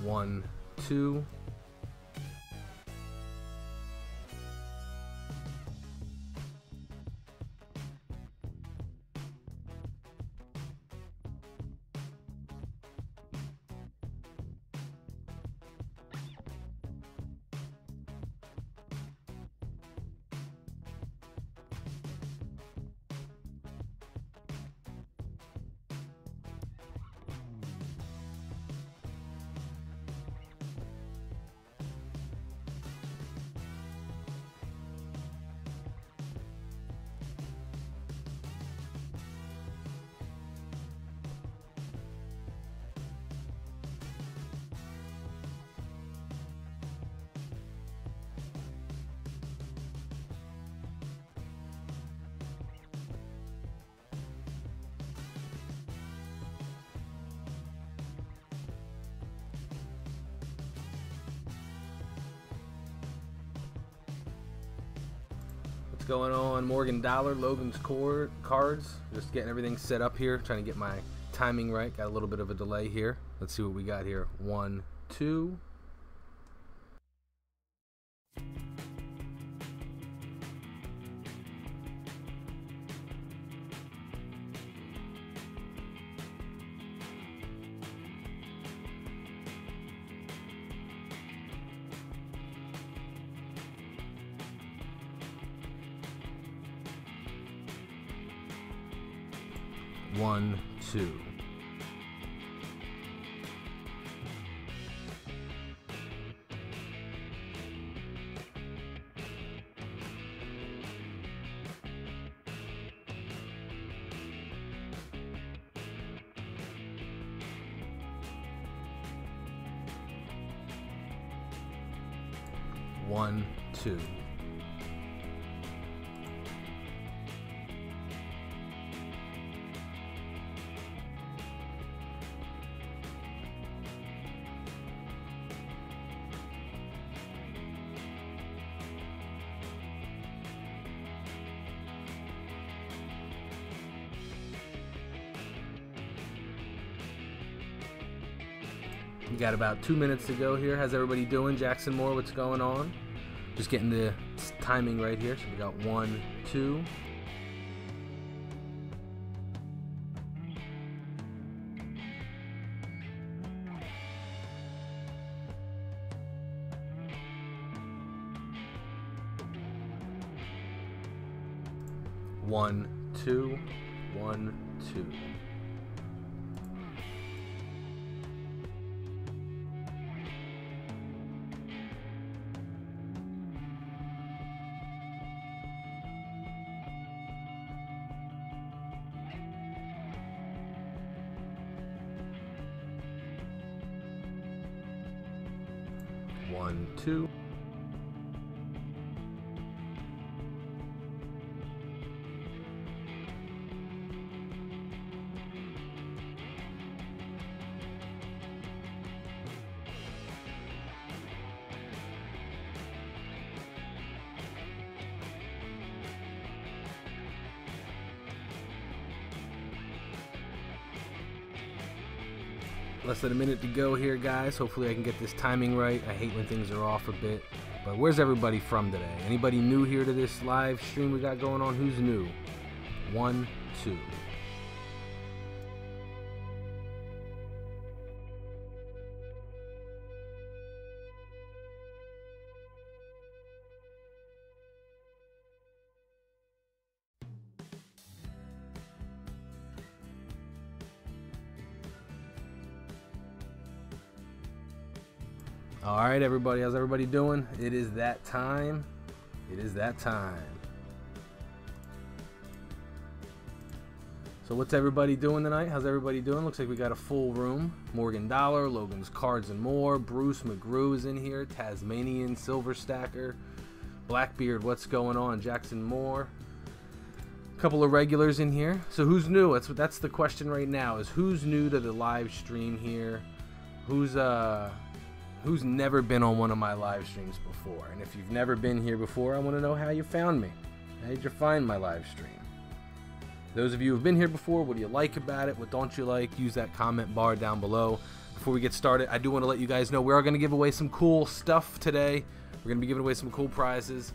1, 2. Going on Morgan Dollar, Logan's cards. Just getting everything set up here, trying to get my timing right. Got a little bit of a delay here. Let's see what we got here. 1, 2. One, two. One, two. We got about 2 minutes to go here. How's everybody doing? Jackson Moore, what's going on? Just getting the timing right here. So we got 1, 2. One, two, 1, 2. One, two. Less than a minute to go here, guys. Hopefully I can get this timing right. I hate when things are off a bit. But where's everybody from today? Anybody new here to this live stream we got going on? Who's new? 1, 2. All right, everybody, how's everybody doing? It is that time. It is that time. So what's everybody doing tonight? How's everybody doing? Looks like we got a full room. Morgan Dollar, Logan's Cards and More, Bruce McGrew is in here, Tasmanian Silver Stacker, Blackbeard, what's going on? Jackson Moore. A couple of regulars in here. So who's new? That's the question right now, is who's new to the live stream here? Who's never been on one of my live streams before? And if you've never been here before, I want to know how you found me. How did you find my live stream? Those of you who've been here before, what do you like about it? What don't you like? Use that comment bar down below. before we get started, I do want to let you guys know we are going to give away some cool stuff today. We're going to be giving away some cool prizes.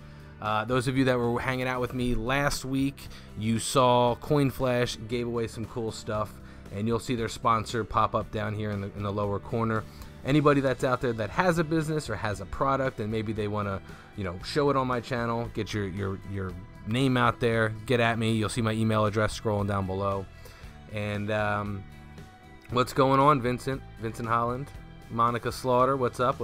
Those of you that were hanging out with me last week, you saw Coin Flash gave away some cool stuff, and you'll see their sponsor pop up down here in the lower corner. Anybody that's out there that has a business or has a product and maybe they want to, you know, show it on my channel, get your name out there, get at me. You'll see my email address scrolling down below. And what's going on, Vincent Holland, Monica Slaughter, what's up?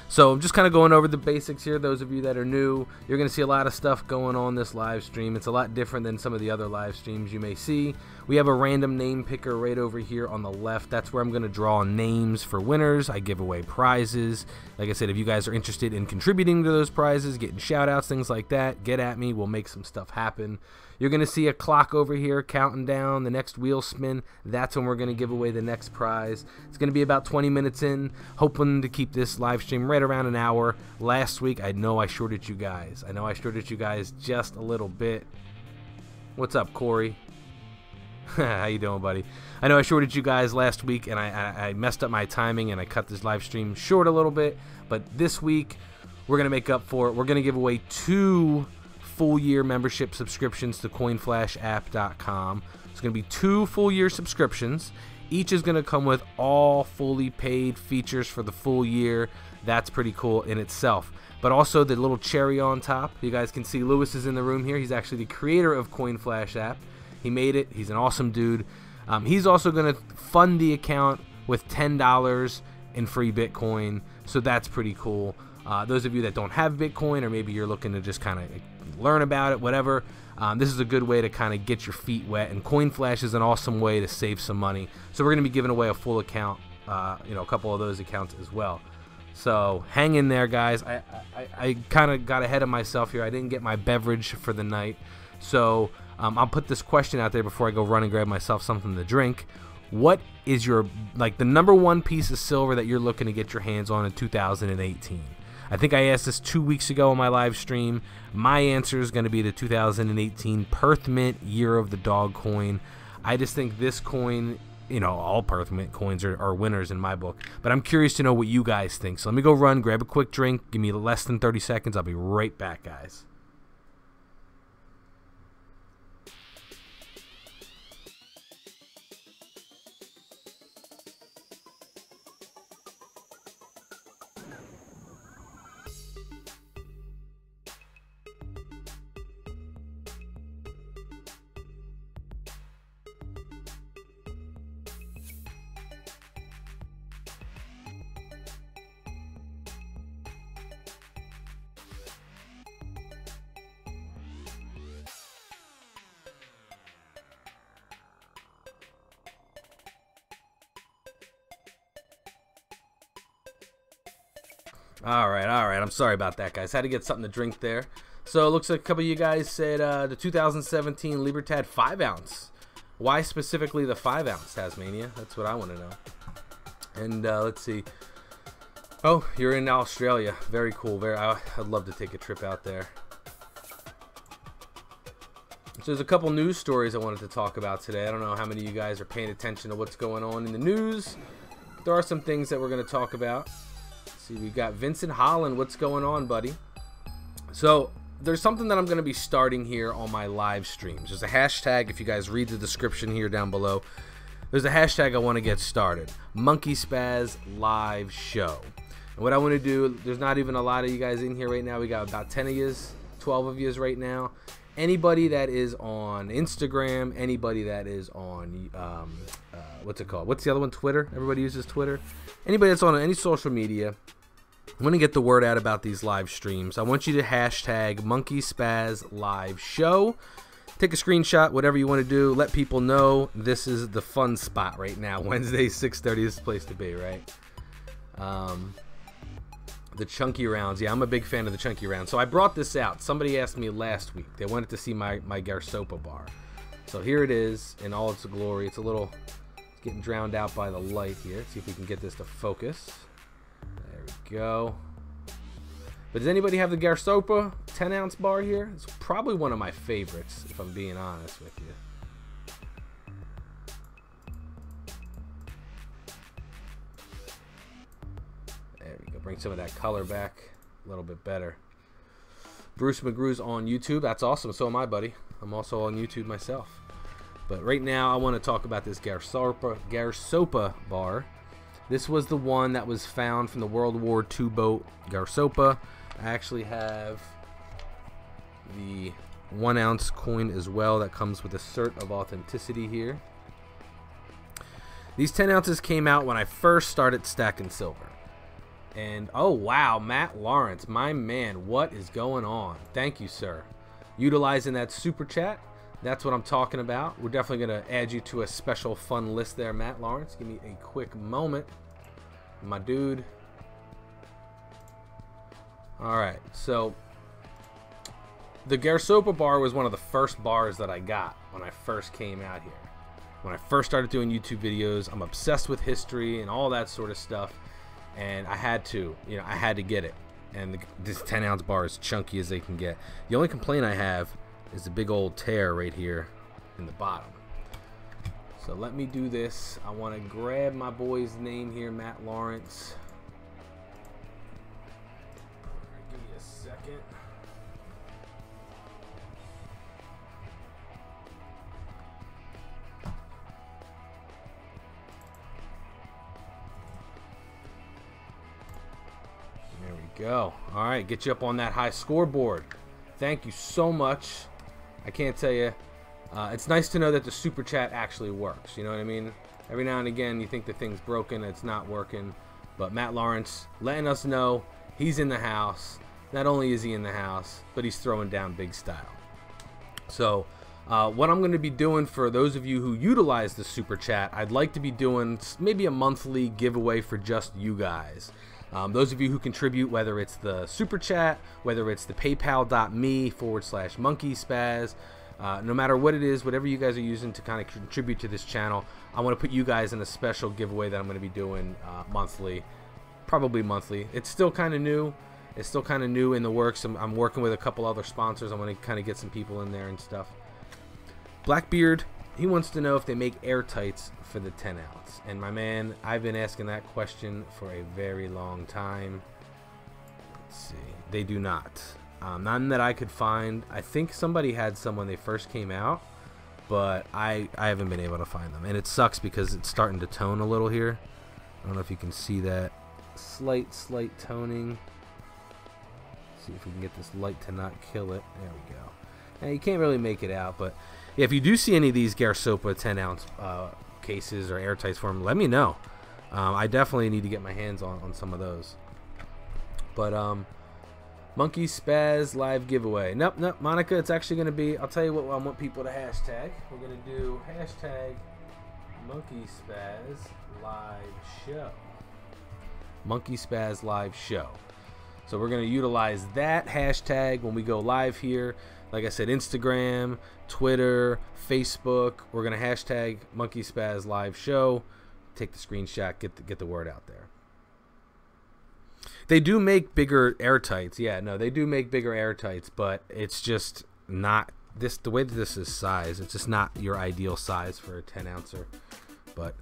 So I'm just kind of going over the basics here. Those of you that are new, you're going to see a lot of stuff going on this live stream. It's a lot different than some of the other live streams you may see. We have a random name picker right over here on the left. That's where I'm going to draw names for winners. I give away prizes. Like I said, if you guys are interested in contributing to those prizes, getting shout outs, things like that, get at me. We'll make some stuff happen. You're going to see a clock over here counting down the next wheel spin. That's when we're going to give away the next prize. It's going to be about 20 minutes in, hoping to keep this live stream right around an hour. Last week, I know I shorted you guys. Just a little bit. What's up, Corey? How you doing, buddy? I know I shorted you guys last week, and I messed up my timing, and I cut this live stream short a little bit. But this week, we're going to make up for it. We're going to give away 2 full-year membership subscriptions to coinflashapp.com. It's going to be 2 full-year subscriptions. Each is going to come with all fully paid features for the full year. That's pretty cool in itself. But also the little cherry on top. You guys can see Lewis is in the room here. He's actually the creator of CoinFlash app. He made it. He's an awesome dude. He's also going to fund the account with $10 in free Bitcoin. So that's pretty cool. Those of you that don't have Bitcoin, or maybe you're looking to just kind of learn about it, whatever, this is a good way to kind of get your feet wet, and CoinFlash is an awesome way to save some money. So we're going to be giving away a full account, a couple of those accounts as well. So hang in there, guys. I kind of got ahead of myself here. I didn't get my beverage for the night, so I'll put this question out there before I go run and grab myself something to drink. What is your, the number 1 piece of silver that you're looking to get your hands on in 2018? I think I asked this 2 weeks ago on my live stream. My answer is going to be the 2018 Perth Mint Year of the Dog coin. I just think this coin, all Perth Mint coins are winners in my book. But I'm curious to know what you guys think. So let me go run, grab a quick drink. Give me less than 30 seconds. I'll be right back, guys. All right. I'm sorry about that, guys. Had to get something to drink there. So it looks like a couple of you guys said the 2017 Libertad 5-ounce. Why specifically the 5-ounce, Tasmania? That's what I want to know. And let's see. Oh, you're in Australia. Very cool. I'd love to take a trip out there. So there's a couple news stories I wanted to talk about today. I don't know how many of you guys are paying attention to what's going on in the news. There are some things that we're going to talk about. See, we got Vincent Holland. What's going on, buddy? So there's something that I'm going to be starting here on my live streams. There's a hashtag. If you guys read the description here down below, there's a hashtag I want to get started. MunkeySpaz live show. And what I want to do, there's not even a lot of you guys in here right now. We got about 10 of yous, 12 of yous right now. Anybody that is on Instagram, anybody that is on, what's it called? What's the other one? Twitter. Everybody uses Twitter. Anybody that's on any social media, I want to get the word out about these live streams. I want you to hashtag MunkeySpaz live show. Take a screenshot, whatever you want to do. Let people know this is the fun spot right now. Wednesday, 6:30 is the place to be, right? The chunky rounds. Yeah, I'm a big fan of the chunky rounds. So I brought this out. Somebody asked me last week. They wanted to see my Garsopa bar. So here it is in all its glory. It's getting drowned out by the light here. Let's see if we can get this to focus. There we go. But does anybody have the Garsopa 10-ounce bar here? It's probably one of my favorites, if I'm being honest with you. bring some of that color back a little bit better. Bruce McGrew's on YouTube. That's awesome. So am I, buddy. I'm also on YouTube myself. But right now, I want to talk about this Garsopa bar. This was the one that was found from the World War II boat Garsopa. I actually have the 1 ounce coin as well that comes with a cert of authenticity here. These 10 ounces came out when I first started stacking silver. And oh wow, Matt Lawrence, my man, what is going on? Thank you, sir. Utilizing that super chat, that's what I'm talking about. We're definitely going to add you to a special fun list there, Matt Lawrence. Give me a quick moment, my dude. All right, so the Garsopa bar was one of the first bars that I got when I first came out here. When I first started doing YouTube videos, I'm obsessed with history and all that sort of stuff, and I had to get it. And this 10 ounce bar is chunky as they can get. The only complaint I have is a big old tear right here in the bottom. So let me do this. I want to grab my boy's name here, Matt Lawrence. Give me a second. There we go. All right, get you up on that high scoreboard. Thank you so much. I can't tell you. It's nice to know that the super chat actually works. You know what I mean? Every now and again, you think the thing's broken, it's not working. But Matt Lawrence letting us know he's in the house. Not only is he in the house, but he's throwing down big style. So what I'm going to be doing for those of you who utilize the super chat, I'd like to be doing maybe a monthly giveaway for just you guys. Those of you who contribute, whether it's the super chat, whether it's the paypal.me/MunkeySpaz, no matter what it is, whatever you guys are using to kind of contribute to this channel, I want to put you guys in a special giveaway that I'm going to be doing monthly, probably monthly. It's still kind of new. It's still kind of new in the works. I'm working with a couple other sponsors. I want to kind of get some people in there and stuff. Blackbeard, he wants to know if they make airtights for the 10 ounce. And my man, I've been asking that question for a very long time. Let's see. They do not. None that I could find. I think somebody had some when they first came out, but I haven't been able to find them. And it sucks because it's starting to tone a little here. I don't know if you can see that. Slight toning. Let's see if we can get this light to not kill it. There we go. Now, you can't really make it out, but yeah, if you do see any of these Garsopa 10 ounce cases or airtights for them, let me know. I definitely need to get my hands on some of those. But MunkeySpaz live giveaway. Nope, Monica, it's actually going to be, I'll tell you what I want people to hashtag. We're going to do hashtag MunkeySpaz live show. MunkeySpaz live show. So we're going to utilize that hashtag when we go live here. Like I said, Instagram, Twitter, Facebook. We're going to hashtag MunkeySpaz live show. Take the screenshot, get the word out there. They do make bigger airtights. Yeah, no, they do make bigger airtights, but it's just not this. The way that this is sized, it's just not your ideal size for a 10 ouncer. But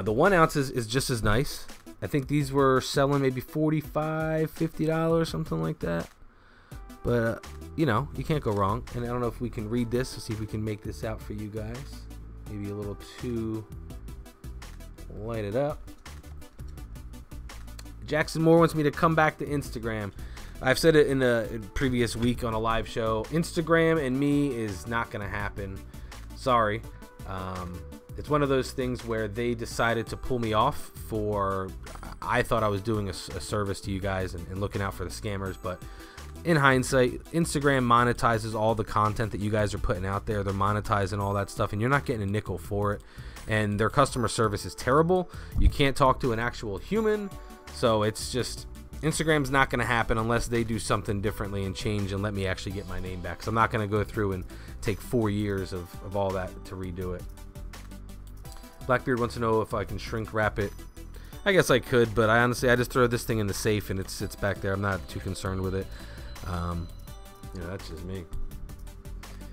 the 1 ounce is just as nice. I think these were selling maybe $45, $50, something like that. But you know, you can't go wrong. And I don't know if we can read this to see if we can make this out for you guys. Maybe a little too light it up. Jackson Moore wants me to come back to Instagram. I've said it in a previous week on a live show. Instagram and me is not going to happen. Sorry. It's one of those things where they decided to pull me off for, I thought I was doing a service to you guys and looking out for the scammers, but in hindsight, Instagram monetizes all the content that you guys are putting out there. They're monetizing all that stuff, and you're not getting a nickel for it. And their customer service is terrible. You can't talk to an actual human. So it's just, Instagram's not going to happen unless they do something differently and change and let me actually get my name back. So I'm not going to go through and take 4 years of all that to redo it. Blackbeard wants to know if I can shrink wrap it. I guess I could, but I just throw this thing in the safe and it sits back there. I'm not too concerned with it. You know, that's just me.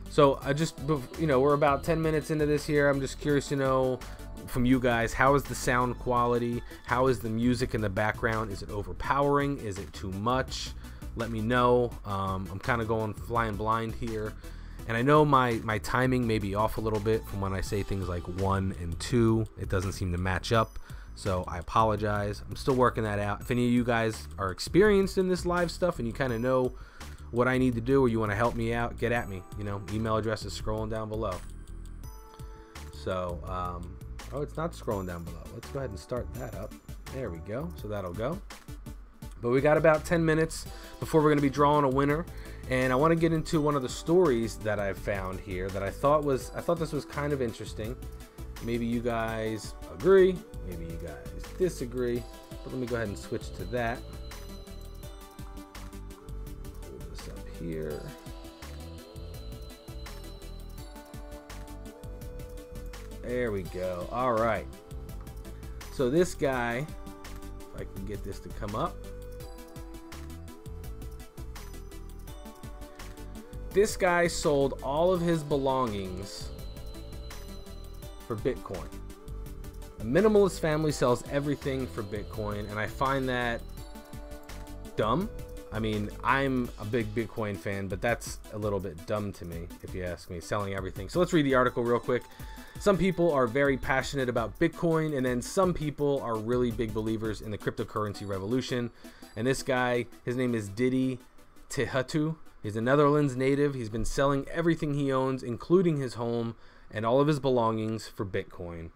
So we're about 10 minutes into this here. I'm just curious to know from you guys. How is the sound quality? How is the music in the background? Is it overpowering? Is it too much? Let me know. I'm kind of going flying blind here. And I know my timing may be off a little bit from when I say things like 1 and 2. It doesn't seem to match up. So I apologize. I'm still working that out. If any of you guys are experienced in this live stuff and you kind of know what I need to do or you want to help me out, get at me. You know, email address is scrolling down below. So, oh, it's not scrolling down below. Let's go ahead and start that up. There we go. So that'll go. But we got about 10 minutes before we're going to be drawing a winner. And I want to get into one of the stories that I've found here that I thought this was kind of interesting. Maybe you guys agree, maybe you guys disagree, but let me go ahead and switch to that. Pull this up here. There we go. All right. So this guy, if I can get this to come up. This guy sold all of his belongings for Bitcoin. A minimalist family sells everything for Bitcoin, and I find that dumb. I mean, I'm a big Bitcoin fan, but that's a little bit dumb to me, if you ask me, selling everything. So let's read the article real quick. Some people are very passionate about Bitcoin, and then some people are really big believers in the cryptocurrency revolution. And this guy, his name is Didi Tehatu. He's a Netherlands native. He's been selling everything he owns, including his home and all of his belongings, for Bitcoin.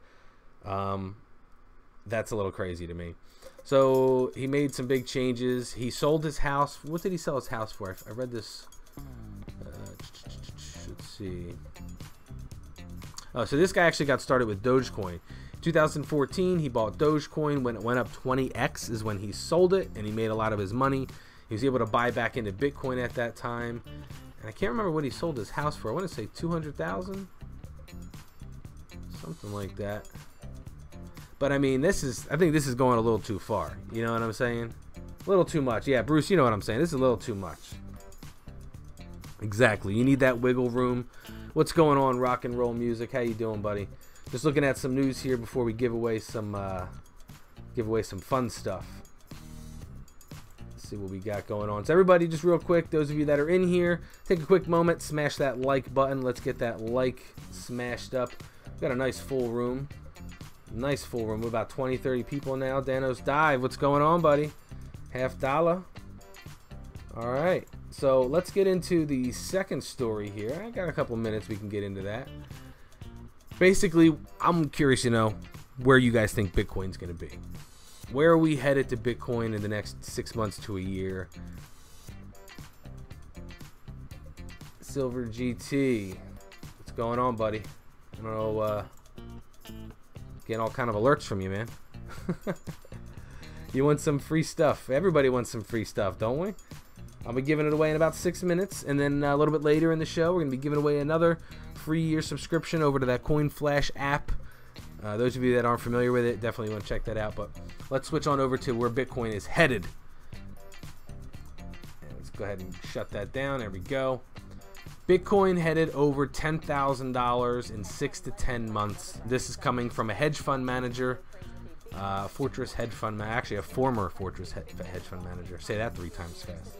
That's a little crazy to me. So he made some big changes. He sold his house. What did he sell his house for? I read this. Let's see. Oh, so this guy actually got started with Dogecoin. 2014, he bought Dogecoin. When it went up 20x is when he sold it, and he made a lot of his money. He was able to buy back into Bitcoin at that time. And I can't remember what he sold his house for. I want to say 200,000, something like that. But I mean, I think this is going a little too far. You know what I'm saying? A little too much. Yeah, Bruce, you know what I'm saying. This is a little too much. Exactly. You need that wiggle room. What's going on, rock and roll music? How you doing, buddy? Just looking at some news here before we give away some fun stuff. See what we got going on. So everybody, just real quick, those of you that are in here, take a quick moment, smash that like button. Let's get that like smashed up. We got a nice full room. Nice full room. We're about 20-30 people now. Danos Dive, what's going on, buddy? $50. All right, so let's get into the second story here. I got a couple minutes, we can get into that. Basically, I'm curious to know where you guys think Bitcoin's going to be. Where are we headed to Bitcoin in the next 6 months to a year? Silver GT, what's going on, buddy? I don't know, getting all kind of alerts from you, man. You want some free stuff. Everybody wants some free stuff, don't we? I'll be giving it away in about 6 minutes, and then a little bit later in the show, we're going to be giving away another free year subscription over to that Coin Flash app. Those of you that aren't familiar with it, definitely want to check that out. But let's switch on over to where Bitcoin is headed. And let's go ahead and shut that down. There we go. Bitcoin headed over $10,000 in 6 to 10 months. This is coming from a hedge fund manager, Fortress hedge fund manager, actually a former Fortress hedge fund manager. Say that 3 times fast.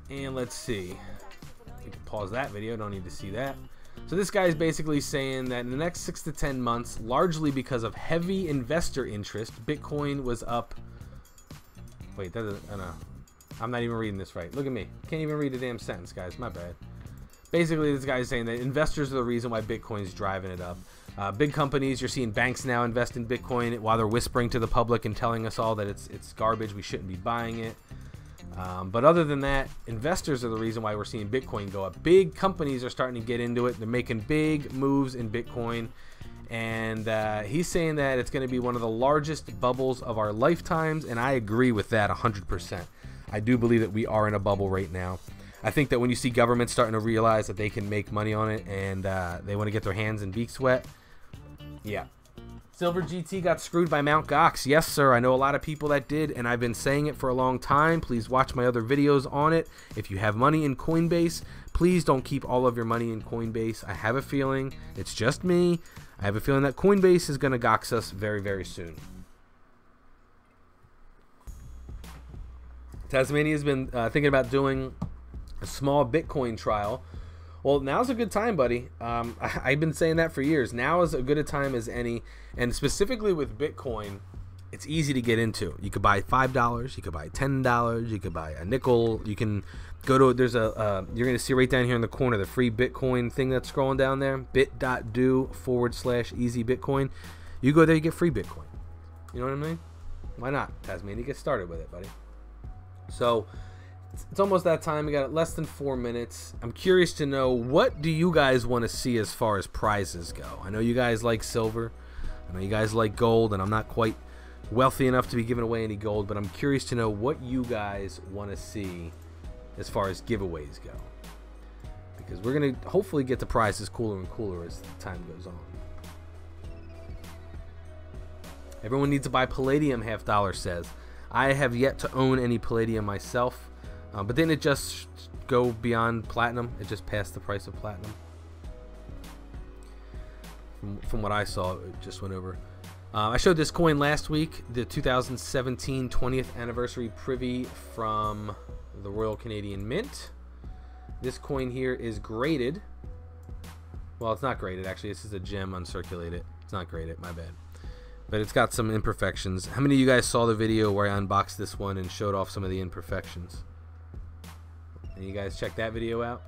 And let's see. We can pause that video. Don't need to see that. So this guy is basically saying that in the next 6 to 10 months, largely because of heavy investor interest, Bitcoin was up. Wait, that doesn't. No, I'm not even reading this right. Look at me. Can't even read a damn sentence, guys. My bad. Basically, this guy is saying that investors are the reason why Bitcoin's driving it up. Big companies, you're seeing banks now invest in Bitcoin while they're whispering to the public and telling us all that it's garbage. We shouldn't be buying it. But other than that, investors are the reason why we're seeing Bitcoin go up. Big companies are starting to get into it. They're making big moves in Bitcoin. And he's saying that it's going to be one of the largest bubbles of our lifetimes. And I agree with that 100%. I do believe that we are in a bubble right now. I think that when you see governments starting to realize that they can make money on it and they want to get their hands and beaks wet, yeah. Silver GT got screwed by Mt. Gox. Yes, sir. I know a lot of people that did, and I've been saying it for a long time. Please watch my other videos on it. If you have money in Coinbase, Please don't keep all of your money in Coinbase. I have a feeling, it's just me, I have a feeling that Coinbase is going to gox us very, very soon. Tasmania's been thinking about doing a small Bitcoin trial. Well, now's a good time, buddy. I've been saying that for years. Now is as good a time as any, and specifically with Bitcoin, it's easy to get into. You could buy $5, you could buy $10, you could buy a nickel. You can go to, there's a, you're going to see right down here in the corner, the free Bitcoin thing that's scrolling down there, bit.do/easy Bitcoin. You go there, you get free Bitcoin. You know what I mean? Why not, Tasmania? Get started with it, buddy. So it's almost that time. We got less than 4 minutes. I'm curious to know, what do you guys want to see as far as prizes go? I know you guys like silver. I know you guys like gold, and I'm not quite wealthy enough to be giving away any gold, but I'm curious to know what you guys want to see as far as giveaways go, because we're going to hopefully get the prizes cooler and cooler as time goes on. Everyone needs to buy Palladium, Half Dollar says. I have yet to own any Palladium myself, but didn't it just go beyond platinum? It just passed the price of platinum. From what I saw, it just went over. I showed this coin last week, the 2017 20th anniversary privy from the Royal Canadian Mint. This coin here is graded. Well, it's not graded, actually. This is a gem uncirculated. It's not graded, my bad. But it's got some imperfections. How many of you guys saw the video where I unboxed this one and showed off some of the imperfections? And you guys check that video out?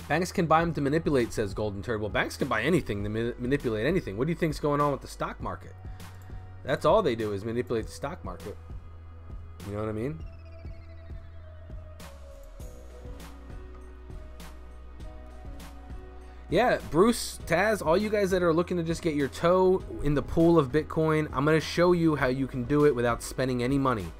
Banks can buy them to manipulate, says Golden Turd. Well, banks can buy anything to manipulate anything. What do you think's going on with the stock market? That's all they do is manipulate the stock market. You know what I mean? Yeah, Bruce, Taz, all you guys that are looking to just get your toe in the pool of Bitcoin, I'm going to show you how you can do it without spending any money.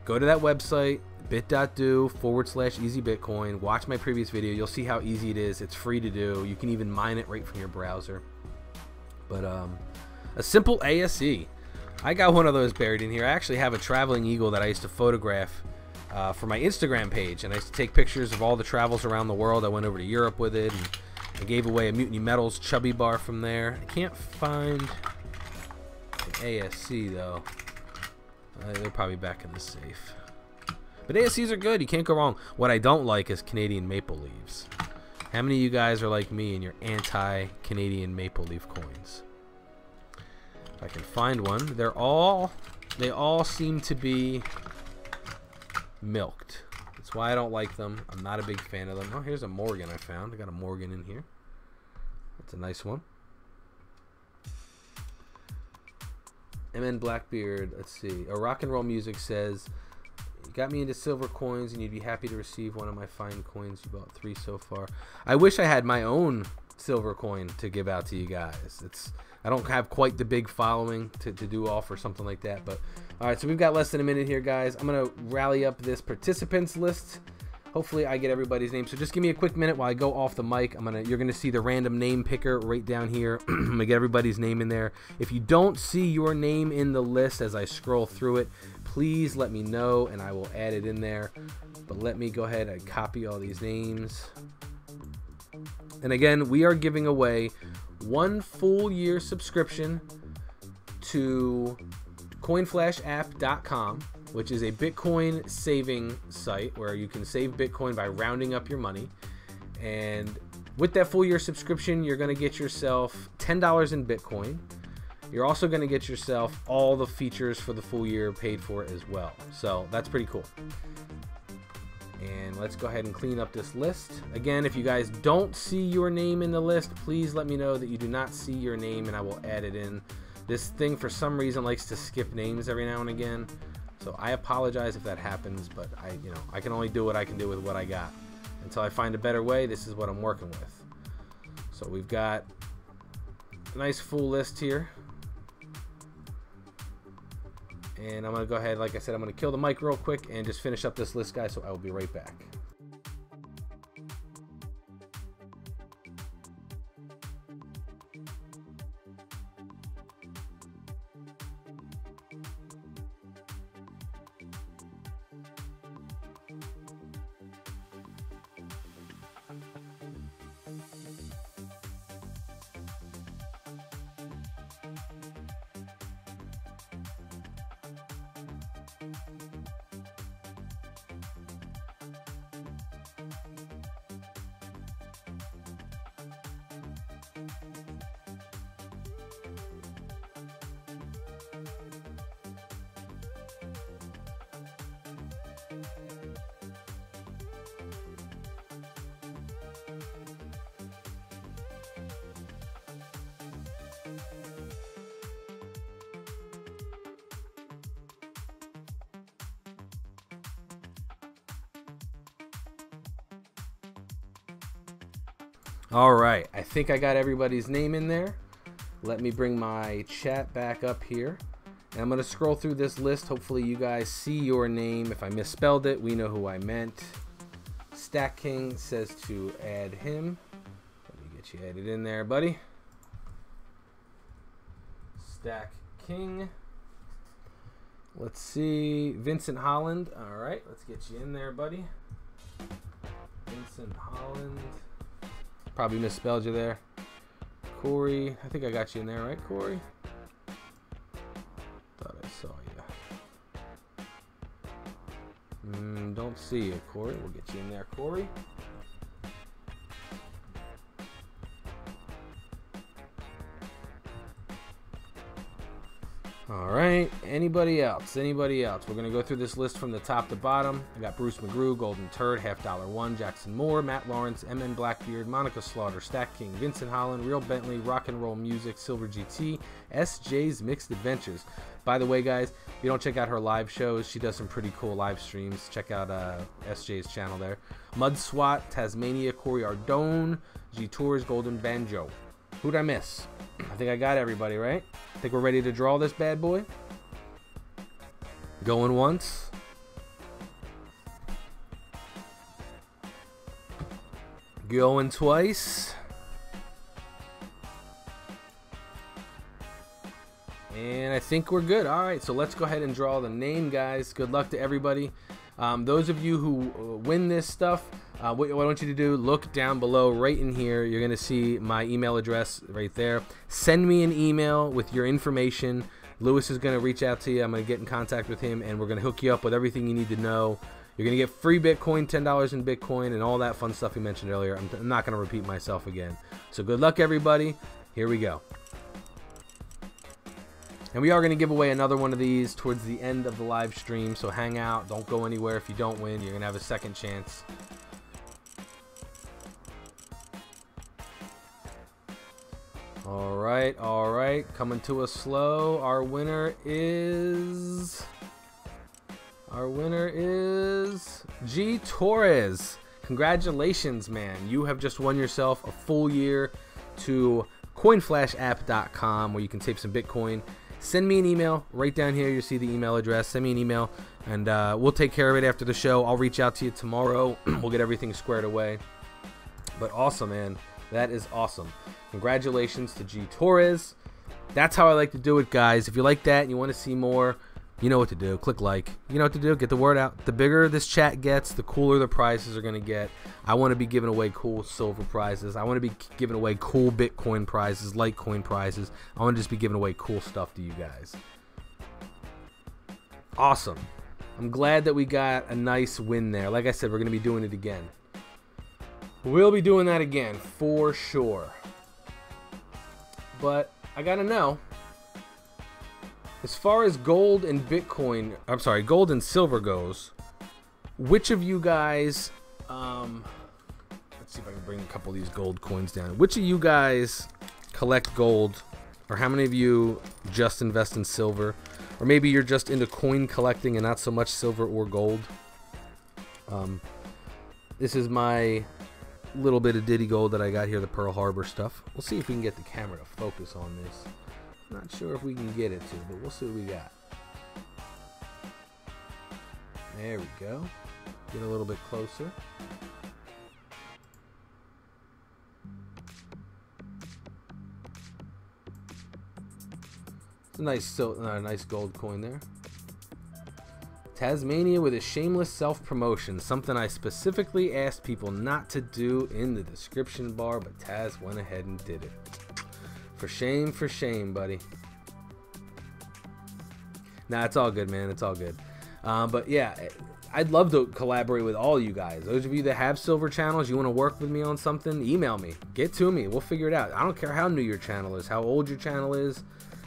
Go to that website, bit.do/easy Bitcoin. Watch my previous video. You'll see how easy it is. It's free to do. You can even mine it right from your browser. But a simple ASE. I got one of those buried in here. I actually have a traveling eagle that I used to photograph for my Instagram page. And I used to take pictures of all the travels around the world. I went over to Europe with it. And I gave away a Mutiny Metals chubby bar from there. I can't find an ASC though. They're probably back in the safe. But ASCs are good. You can't go wrong. What I don't like is Canadian maple leaves. How many of you guys are like me and you're anti-Canadian maple leaf coins? If I can find one. They all seem to be milked. That's why I don't like them. I'm not a big fan of them. Oh, here's a Morgan I found. I got a Morgan in here. That's a nice one. MN Blackbeard, let's see. Rock and Roll Music says, you got me into silver coins and you'd be happy to receive one of my fine coins. You bought 3 so far. I wish I had my own silver coin to give out to you guys. I don't have quite the big following to do off or something like that. But all right, so we've got less than a minute here, guys. I'm gonna rally up this participants list. Hopefully I get everybody's name. So just give me a quick minute while I go off the mic. You're gonna see the random name picker right down here. I'm gonna get everybody's name in there. If you don't see your name in the list as I scroll through it, please let me know and I will add it in there. But let me go ahead and copy all these names. And again, we are giving away 1 full year subscription to coinflashapp.com, which is a Bitcoin saving site where you can save Bitcoin by rounding up your money. And with that full year subscription, you're going to get yourself $10 in Bitcoin. You're also going to get yourself all the features for the full year paid for as well. So that's pretty cool. And let's go ahead and clean up this list. Again, if you guys don't see your name in the list, please let me know that you do not see your name and I will add it in. This thing for some reason likes to skip names every now and again. So I apologize if that happens, but I can only do what I can do with what I got. Until I find a better way, this is what I'm working with. So we've got a nice full list here. And I'm going to go ahead, like I said, I'm going to kill the mic real quick and just finish up this list, guys, so I will be right back. All right, I think I got everybody's name in there. Let me bring my chat back up here. And I'm going to scroll through this list. Hopefully you guys see your name. If I misspelled it, we know who I meant. Stack King says to add him. Let me get you added in there, buddy. Stack King. Let's see. Vincent Holland. All right, let's get you in there, buddy. Vincent Holland. Probably misspelled you there. Corey. I think I got you in there, right, Corey? Thought I saw you. Don't see you, Corey. We'll get you in there, Corey. All right, anybody else? Anybody else? We're going to go through this list from the top to bottom. I got Bruce McGrew, Golden Turd, $1 Jackson Moore, Matt Lawrence, MN Blackbeard, Monica Slaughter, Stack King, Vincent Holland, Real Bentley, Rock and Roll Music, Silver GT, SJ's Mixed Adventures. By the way, guys, if you don't check out her live shows, she does some pretty cool live streams. Check out SJ's channel there. Mud SWAT, Tasmania, Corey Ardone, G Tours, Golden Banjo. Who'd I miss? I think I got everybody, right? I think we're ready to draw this bad boy. Going once. Going twice. And I think we're good. All right, so let's go ahead and draw the name, guys. Good luck to everybody. Those of you who win this stuff, what I want you to do, look down below right in here. You're going to see my email address right there. Send me an email with your information. Lewis is going to reach out to you. I'm going to get in contact with him, and we're going to hook you up with everything you need to know. You're going to get free Bitcoin, $10 in Bitcoin, and all that fun stuff we mentioned earlier. I'm not going to repeat myself again. So good luck, everybody. Here we go. And we are going to give away another one of these towards the end of the live stream. So hang out. Don't go anywhere. If you don't win, you're going to have a second chance. All right, coming to us slow. Our winner is G Torres. Congratulations, man. You have just won yourself a full year to coinflashapp.com where you can save some Bitcoin. Send me an email right down here. You see the email address. Send me an email, and we'll take care of it after the show. I'll reach out to you tomorrow. We'll get everything squared away. But awesome, man. That is awesome. Congratulations to G Torres. That's how I like to do it, guys. If you like that and you want to see more, you know what to do. Click like. You know what to do. Get the word out. The bigger this chat gets, the cooler the prizes are going to get. I want to be giving away cool silver prizes. I want to be giving away cool Bitcoin prizes, Litecoin prizes. I want to just be giving away cool stuff to you guys. Awesome. I'm glad that we got a nice win there. Like I said, we're going to be doing it again. We'll be doing that again for sure. But I got to know, as far as gold and Bitcoin, I'm sorry, gold and silver goes, which of you guys, let's see if I can bring a couple of these gold coins down. Which of you guys collect gold, or how many of you just invest in silver, or maybe you're just into coin collecting and not so much silver or gold? This is my little bit of Diddy gold that I got here, the Pearl Harbor stuff. We'll see if we can get the camera to focus on this. Not sure if we can get it to, but we'll see what we got. There we go. Get a little bit closer. It's a nice gold coin there. Tasmania with a shameless self-promotion, something I specifically asked people not to do in the description bar, but Taz went ahead and did it. For shame, buddy. Nah, it's all good, man. It's all good. But yeah, I'd love to collaborate with all you guys. Those of you that have silver channels, you want to work with me on something, email me. Get to me. We'll figure it out. I don't care how new your channel is, how old your channel is.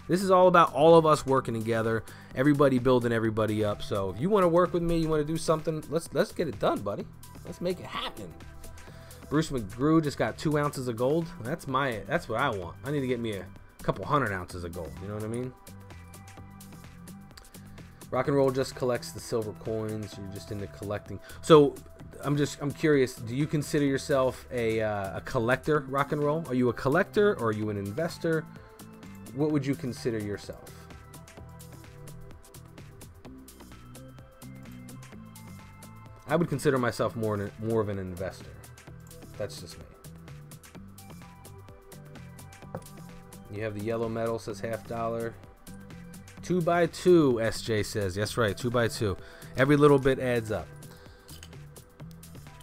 This is all about all of us working together, everybody building everybody up. So if you want to work with me, you want to do something, let's get it done, buddy. Let's make it happen. Bruce McGrew just got 2 ounces of gold. That's what I want. I need to get me a couple 100 ounces of gold. You know what I mean? Rock and Roll just collects the silver coins. You're just into collecting. So I'm curious. Do you consider yourself a collector, rock and roll? Are you a collector or are you an investor? What would you consider yourself? I would consider myself more of an investor. That's just me. You have the yellow metal, says $50. 2x2, SJ says. That's right, 2x2. Every little bit adds up.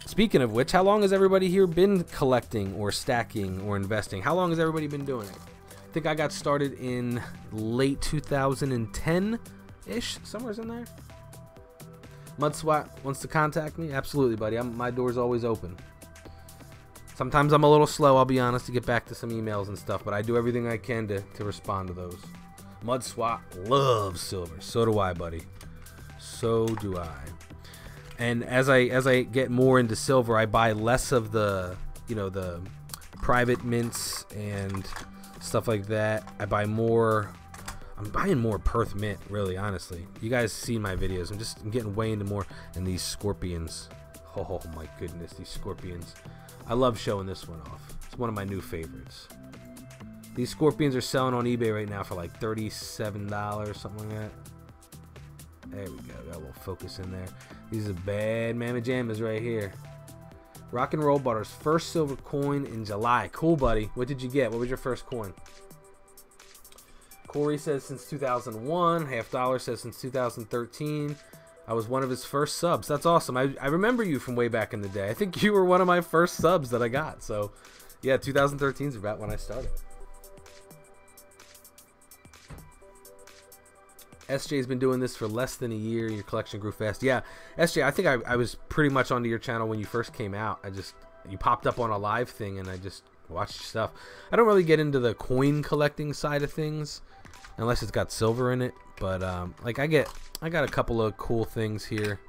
Speaking of which, how long has everybody here been collecting or stacking or investing? How long has everybody been doing it? I think I got started in late 2010-ish, somewhere's in there. MudSwat wants to contact me? Absolutely, buddy. My door's always open. Sometimes I'm a little slow, I'll be honest, to get back to some emails and stuff, but I do everything I can to respond to those. MudSwat loves silver. So do I, buddy. So do I. And as I get more into silver, I buy less of the, you know, the private mints and stuff like that. I buy more. I'm buying more Perth mint, really, honestly. You guys see my videos. I'm getting way into more. And these scorpions. Oh my goodness, these scorpions. I love showing this one off. It's one of my new favorites. These scorpions are selling on eBay right now for like $37, something like that. There we go. Got a little focus in there. These are bad mamma jammas right here. Rock and Roll bought his first silver coin in July. Cool, buddy. What did you get? What was your first coin? Corey says since 2001. $50 says since 2013. I was one of his first subs. That's awesome. I remember you from way back in the day. I think you were one of my first subs that I got. So, yeah, 2013 is about when I started. SJ's been doing this for less than a year. Your collection grew fast. Yeah, SJ, I think I was pretty much onto your channel when you first came out. You popped up on a live thing, and I just watched your stuff. I don't really get into the coin collecting side of things unless it's got silver in it. But like I got a couple of cool things here,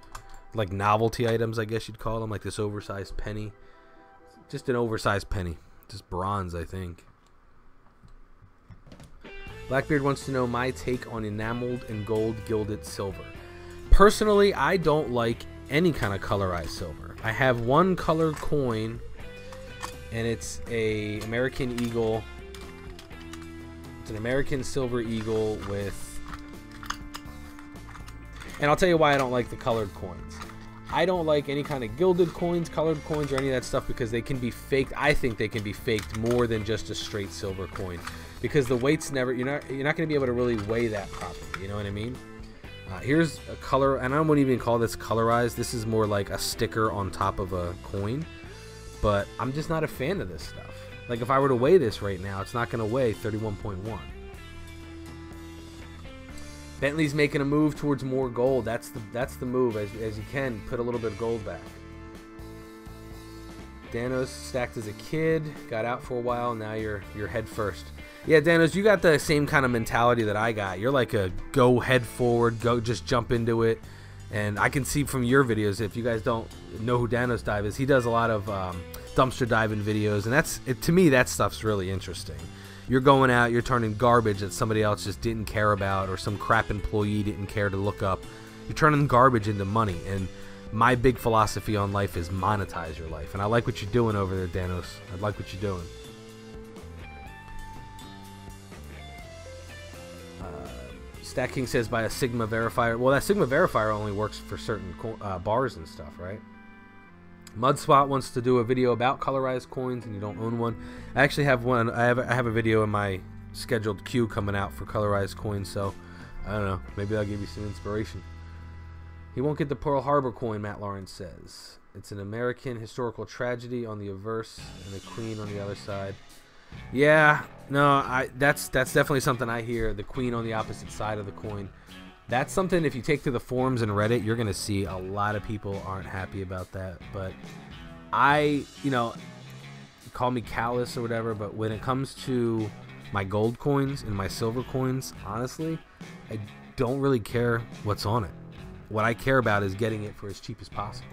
like novelty items, I guess you'd call them, like this oversized penny. Just an oversized penny, just bronze, I think. Blackbeard wants to know my take on enameled and gold gilded silver. Personally, I don't like any kind of colorized silver. I have one colored coin, and it's a American Eagle. It's an American silver eagle with... And I'll tell you why I don't like the colored coins. I don't like any kind of gilded coins, colored coins, or any of that stuff because they can be faked. I think they can be faked more than just a straight silver coin. Because the weight's never, you're not going to be able to really weigh that properly. You know what I mean? Here's a color, and I wouldn't even call this colorized. This is more like a sticker on top of a coin. But I'm just not a fan of this stuff. Like if I were to weigh this right now, it's not going to weigh 31.1. Bentley's making a move towards more gold. That's the move. As you can, put a little bit of gold back. Danos stacked as a kid, got out for a while. Now you're head first. Yeah, Danos, you got the same kind of mentality that I got. You're like a go head forward, go just jump into it. And I can see from your videos, if you guys don't know who Danos Dive is, he does a lot of dumpster diving videos, and to me that stuff's really interesting. You're going out, you're turning garbage that somebody else just didn't care about, or some crap employee didn't care to look up. You're turning garbage into money, and my big philosophy on life is monetize your life. And I like what you're doing over there, Danos. I like what you're doing. Stack King says by a Sigma verifier. Well, that Sigma verifier only works for certain bars and stuff, right? MudSwat wants to do a video about colorized coins, and you don't own one. I actually have one. I have a video in my scheduled queue coming out for colorized coins, so I don't know. Maybe I'll give you some inspiration. He won't get the Pearl Harbor coin, Matt Lawrence says. It's an American historical tragedy on the averse and the queen on the other side. Yeah, no, that's definitely something I hear. The queen on the opposite side of the coin. That's something, if you take to the forums and Reddit, you're going to see a lot of people aren't happy about that. But you know, call me callous or whatever, but when it comes to my gold coins and my silver coins, honestly, I don't really care what's on it. What I care about is getting it for as cheap as possible.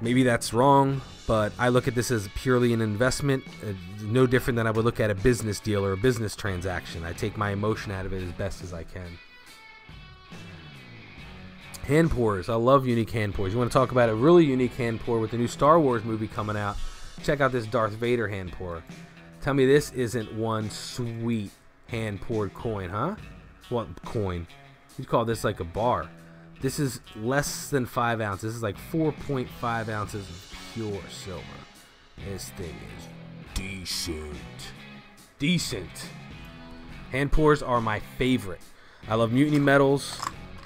Maybe that's wrong, but I look at this as purely an investment, no different than I would look at a business deal or a business transaction. I take my emotion out of it as best as I can. Hand pours. I love unique hand pours. You want to talk about a really unique hand pour with the new Star Wars movie coming out? Check out this Darth Vader hand pour. Tell me this isn't one sweet hand poured coin, huh? What coin? You'd call this like a bar. This is less than 5 ounces. This is like 4.5 ounces of pure silver. This thing is decent. Decent. Hand pours are my favorite. I love Mutiny Metals.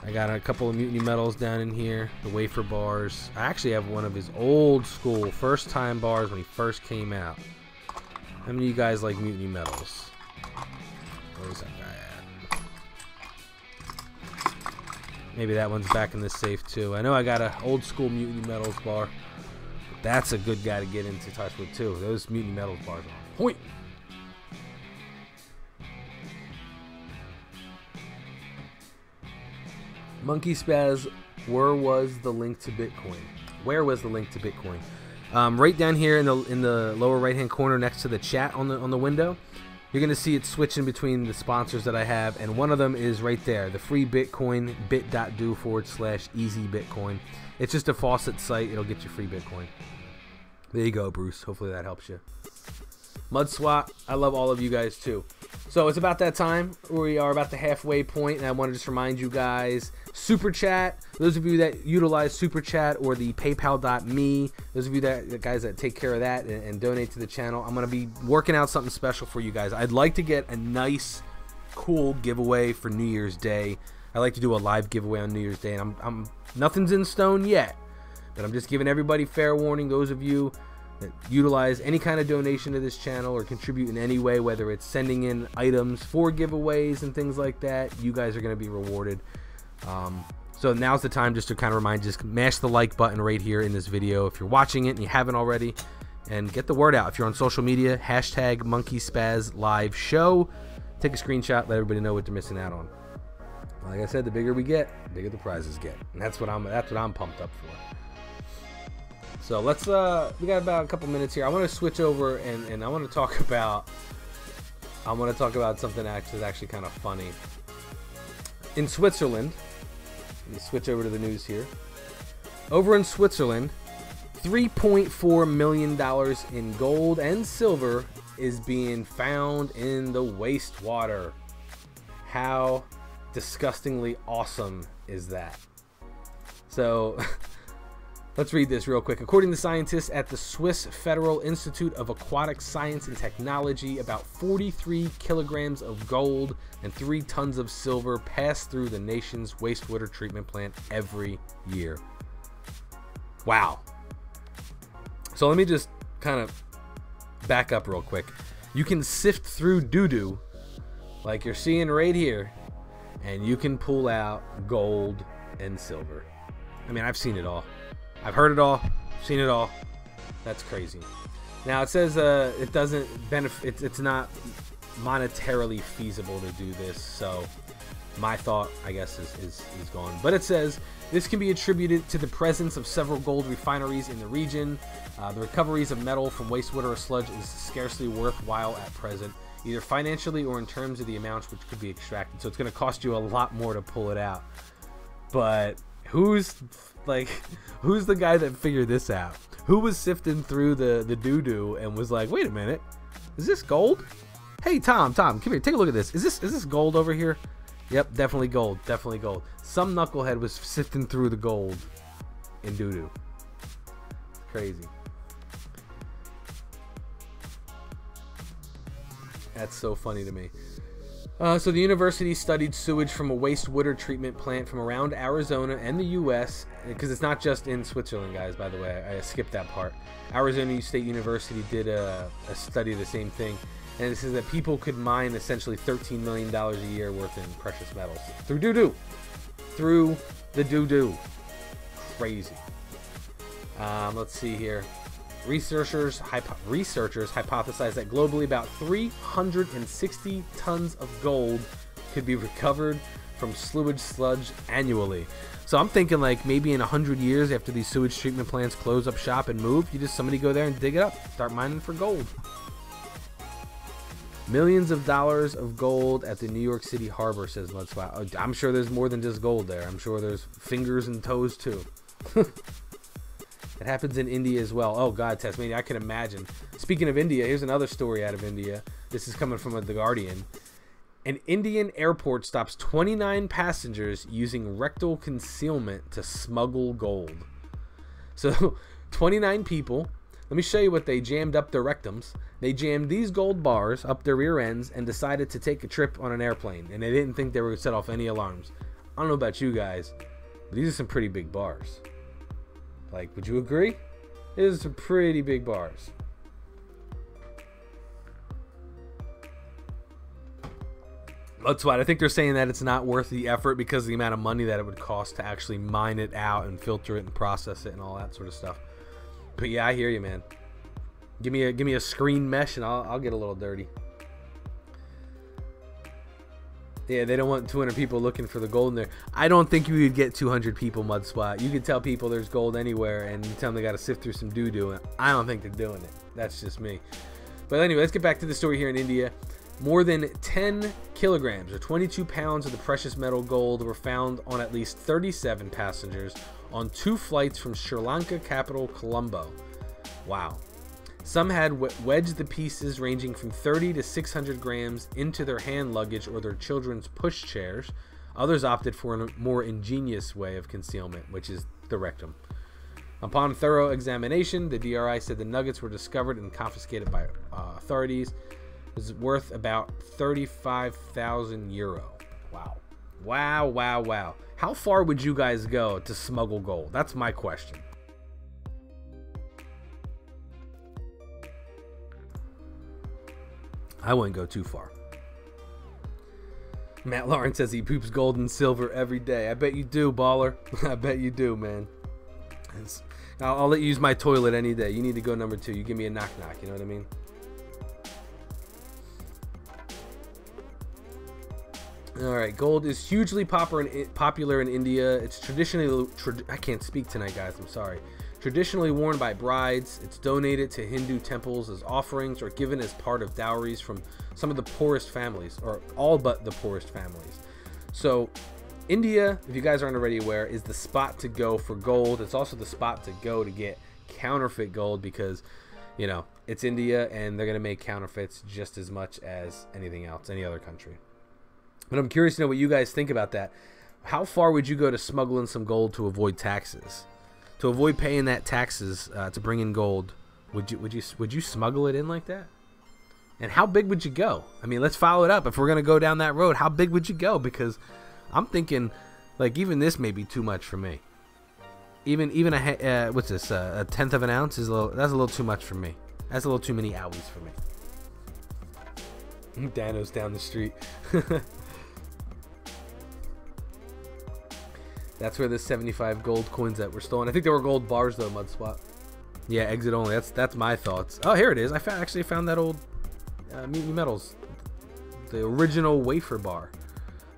I got a couple of Mutiny Metals down in here. The wafer bars. I actually have one of his old school first time bars when he first came out. How many of you guys like Mutiny Metals? Where's that guy at? Maybe that one's back in the safe too. I know I got an old school Mutiny Metals bar. That's a good guy to get into touch with too. Those Mutiny Metals bars are on point. MunkeySpaz, where was the link to Bitcoin? Where was the link to Bitcoin? Right down here in the lower right hand corner next to the chat on the window. You're gonna see it switching between the sponsors that I have, and one of them is right there, the free Bitcoin, bit.do/easy Bitcoin. It's just a faucet site. It'll get you free Bitcoin. There you go, Bruce. Hopefully that helps you. Mud Swat, I love all of you guys too. So it's about that time. We are about the halfway point, and I want to just remind you guys, Super Chat, those of you that utilize Super Chat or the paypal.me, those of you the guys that take care of that and donate to the channel, I'm going to be working out something special for you guys. I'd like to get a nice, cool giveaway for New Year's Day. I like to do a live giveaway on New Year's Day, and I'm nothing's in stone yet, but I'm just giving everybody fair warning. Those of you that utilize any kind of donation to this channel or contribute in any way, whether it's sending in items for giveaways and things like that, you guys are going to be rewarded. So now's the time just to kind of remind, just mash the like button right here in this video if you're watching it and you haven't already, and get the word out. If you're on social media, hashtag MunkeySpaz live show, take a screenshot, let everybody know what they're missing out on. Like I said, the bigger we get, the bigger the prizes get, and that's what I'm pumped up for. So let's we got about a couple minutes here. I want to switch over and I want to talk about something that's actually kind of funny. In Switzerland, let me switch over to the news here. Over in Switzerland, $3.4 million in gold and silver is being found in the wastewater. How disgustingly awesome is that? So let's read this real quick. According to scientists at the Swiss Federal Institute of Aquatic Science and Technology, about 43 kilograms of gold and 3 tons of silver pass through the nation's wastewater treatment plant every year. Wow. So let me just kind of back up real quick. You can sift through doo-doo like you're seeing right here, and you can pull out gold and silver. I mean, I've seen it all. I've heard it all, seen it all. That's crazy. Now it says it doesn't benefit. It's not monetarily feasible to do this. So my thought, I guess, is gone. But it says this can be attributed to the presence of several gold refineries in the region. The recoveries of metal from wastewater or sludge is scarcely worthwhile at present, either financially or in terms of the amounts which could be extracted. So it's going to cost you a lot more to pull it out. But who's the guy that figured this out? Who was sifting through the doo-doo and was like, wait a minute, is this gold? Hey, Tom, come here, take a look at this. Is this gold over here? Yep, definitely gold, definitely gold. Some knucklehead was sifting through the gold in doo-doo. Crazy. That's so funny to me. So the university studied sewage from a wastewater treatment plant from around Arizona and the U.S., because it's not just in Switzerland, guys, by the way. I skipped that part. Arizona State University did a study of the same thing, and it says that people could mine essentially $13 million a year worth in precious metals through doo-doo. Through the doo-doo. Crazy. Let's see here. Researchers hypothesize that globally about 360 tons of gold could be recovered from sewage sludge annually. So I'm thinking like maybe in 100 years after these sewage treatment plants close up shop and move, somebody go there and dig it up, start mining for gold. Millions of dollars of gold at the New York City harbor, says MunkeySpaz. Oh, I'm sure there's more than just gold there. I'm sure there's fingers and toes too. It happens in India as well. Oh God, Tasmania, I can imagine. Speaking of India, here's another story out of India. This is coming from The Guardian. An Indian airport stops 29 passengers using rectal concealment to smuggle gold. So 29 people. Let me show you what they jammed up their rectums. They jammed these gold bars up their rear ends and decided to take a trip on an airplane. And they didn't think they were going to set off any alarms. I don't know about you guys, but these are some pretty big bars. Like, would you agree? These are some pretty big bars. That's why I think they're saying that it's not worth the effort because of the amount of money that it would cost to actually mine it out and filter it and process it and all that sort of stuff. But yeah, I hear you, man. Give me a screen mesh and I'll get a little dirty. Yeah, they don't want 200 people looking for the gold in there. I don't think you would get 200 people, MunkeySpaz. You could tell people there's gold anywhere and you tell them they got to sift through some doo-doo. I don't think they're doing it. That's just me. But anyway, let's get back to the story here in India. More than 10 kilograms or 22 pounds of the precious metal gold were found on at least 37 passengers on 2 flights from Sri Lanka capital Colombo. Wow. Some had wedged the pieces ranging from 30 to 600 grams into their hand luggage or their children's push chairs. Others opted for a more ingenious way of concealment, which is the rectum. Upon thorough examination, the DRI said the nuggets were discovered and confiscated by authorities. It was worth about 35,000 euro. Wow. Wow, wow, wow. How far would you guys go to smuggle gold? That's my question. I wouldn't go too far. Matt Lawrence says he poops gold and silver every day. I bet you do, baller. I bet you do, man. I'll let you use my toilet any day. You need to go number 2. You give me a knock-knock, you know what I mean? Alright, gold is hugely popular in India. It's traditionally... I can't speak tonight, guys. I'm sorry. Traditionally worn by brides, it's donated to Hindu temples as offerings or given as part of dowries from some of the poorest families, or all but the poorest families. So, India, if you guys aren't already aware, is the spot to go for gold. It's also the spot to go to get counterfeit gold because, you know, it's India and they're going to make counterfeits just as much as anything else, any other country. But I'm curious to know what you guys think about that. How far would you go to smuggling some gold to avoid taxes? To avoid paying that taxes to bring in gold, would you smuggle it in like that? And how big would you go? I mean, let's follow it up. If we're gonna go down that road, how big would you go? Because I'm thinking, like, even this may be too much for me. Even a what's this? A 1/10 of an ounce is that's a little too much for me. That's a little too many owies for me. Dano's down the street. That's where the 75 gold coins that were stolen. I think they were gold bars though, MunkeySpaz. Yeah, exit only. That's my thoughts. Oh, here it is. I actually found that old Mutiny Metals, the original wafer bar.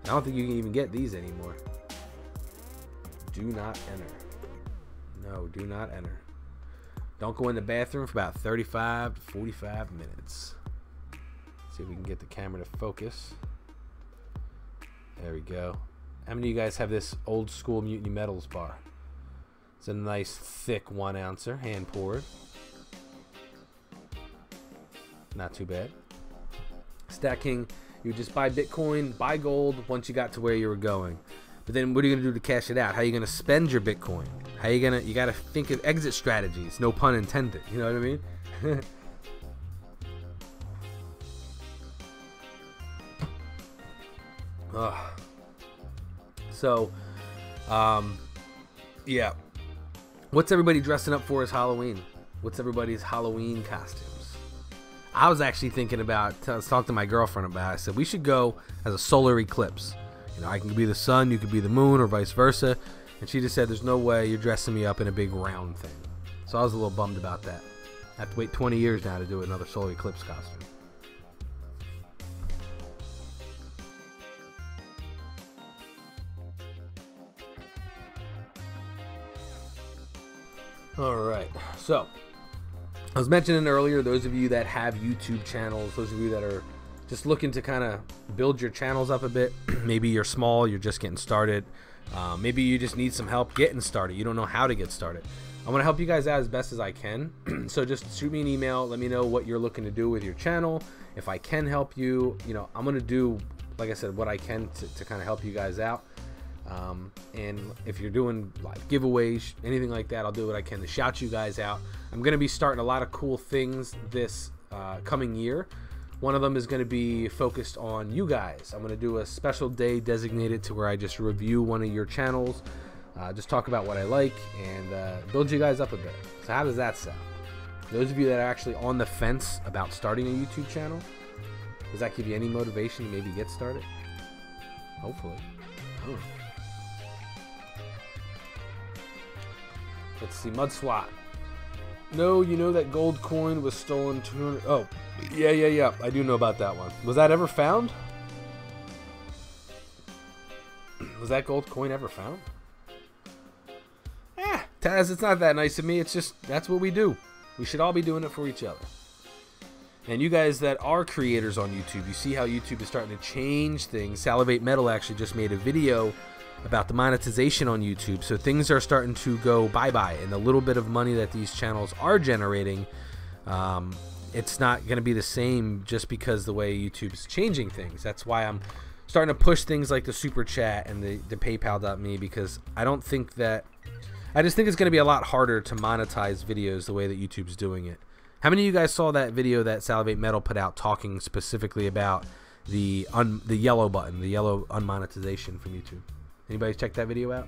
I don't think you can even get these anymore. Do not enter. No, do not enter. Don't go in the bathroom for about 35 to 45 minutes. See if we can get the camera to focus. There we go. How many of you guys have this old school Mutiny Metals bar? It's a nice thick 1 ouncer, hand poured. Not too bad. Stacking, you just buy Bitcoin, buy gold once you got to where you were going. But then what are you gonna do to cash it out? How are you gonna spend your Bitcoin? How are you gotta think of exit strategies, no pun intended. You know what I mean? So, yeah. What's everybody dressing up for as Halloween? What's everybody's Halloween costumes? I was actually thinking about, I was talking to my girlfriend about it. I said, we should go as a solar eclipse. You know, I can be the sun, you could be the moon, or vice versa. And she just said, there's no way you're dressing me up in a big round thing. So I was a little bummed about that. I have to wait 20 years now to do another solar eclipse costume. Alright, so I was mentioning earlier, those of you that have YouTube channels, those of you that are just looking to kind of build your channels up a bit. Maybe you're small, you're just getting started. Maybe you just need some help getting started. You don't know how to get started. I want to help you guys out as best as I can. So just shoot me an email. Let me know what you're looking to do with your channel. If I can help you, you know, I'm going to do, like I said, what I can to kind of help you guys out. And if you're doing like giveaways, anything like that, I'll do what I can to shout you guys out. I'm going to be starting a lot of cool things this coming year. One of them is going to be focused on you guys. I'm going to do a special day designated to where I just review one of your channels, just talk about what I like, and build you guys up a bit. So how does that sound? Those of you that are actually on the fence about starting a YouTube channel, does that give you any motivation to maybe get started? Hopefully. Oh. Let's see, Mud Swat. No, you know that gold coin was stolen 200. Oh, yeah. I do know about that one. Was that ever found? Was that gold coin ever found? Taz, it's not that nice of me. It's just, that's what we do. We should all be doing it for each other. And you guys that are creators on YouTube, you see how YouTube is starting to change things. Salivate Metal actually just made a video about the monetization on YouTube. So things are starting to go bye-bye, and the little bit of money that these channels are generating, it's not going to be the same just because the way YouTube's changing things. That's why I'm starting to push things like the Super Chat and the PayPal.me, because I just think it's going to be a lot harder to monetize videos the way that YouTube's doing it. How many of you guys saw that video that Salivate Metal put out talking specifically about the yellow button, the yellow unmonetization from YouTube? Anybody check that video out?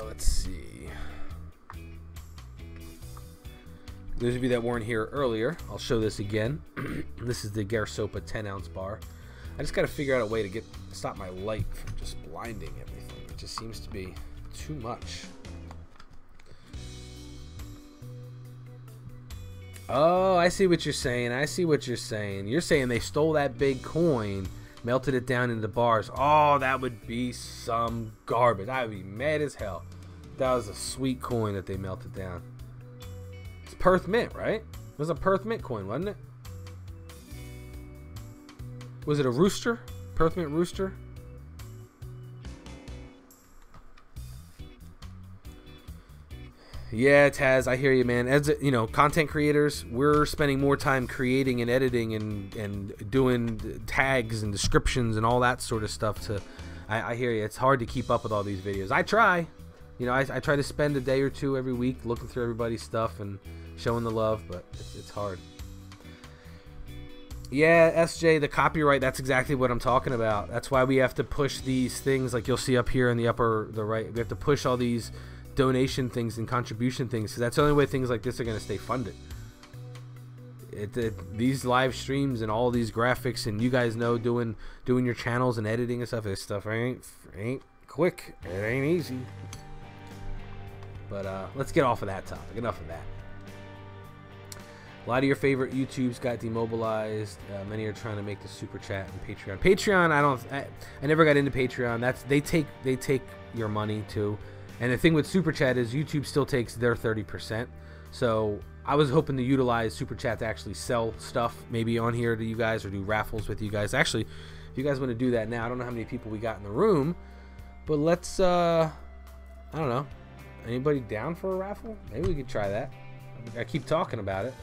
Let's see. Those of you that weren't here earlier, I'll show this again. This is the Garsopa 10-ounce bar. I just got to figure out a way to stop my light from just blinding everything. It just seems to be too much. Oh, I see what you're saying. You're saying they stole that big coin, melted it down into bars. Oh, that would be some garbage. I would be mad as hell. That was a sweet coin that they melted down. It's Perth Mint, right? It was a Perth Mint coin, wasn't it? Was it a rooster? Perth Mint rooster? Yeah, Taz, I hear you, man. As you know, content creators, we're spending more time creating and editing and doing tags and descriptions and all that sort of stuff. I hear you. It's hard to keep up with all these videos. I try. You know, I try to spend a day or two every week looking through everybody's stuff and showing the love, but it's hard. Yeah, SJ, the copyright, that's exactly what I'm talking about. That's why we have to push these things like you'll see up here in the the right. We have to push all these donation things and contribution things, because that's the only way things like this are going to stay funded. These live streams and all these graphics, and you guys know doing your channels and editing and stuff, this stuff ain't quick. It ain't easy. But let's get off of that topic. Enough of that. A lot of your favorite YouTubes got demobilized. Many are trying to make the Super Chat and Patreon. Patreon, I never got into Patreon. They take your money too. And the thing with Super Chat is YouTube still takes their 30%. So I was hoping to utilize Super Chat to actually sell stuff maybe on here to you guys, or do raffles with you guys. Actually, if you guys want to do that now, I don't know how many people we got in the room, but let's, I don't know. Anybody down for a raffle? Maybe we could try that. I keep talking about it.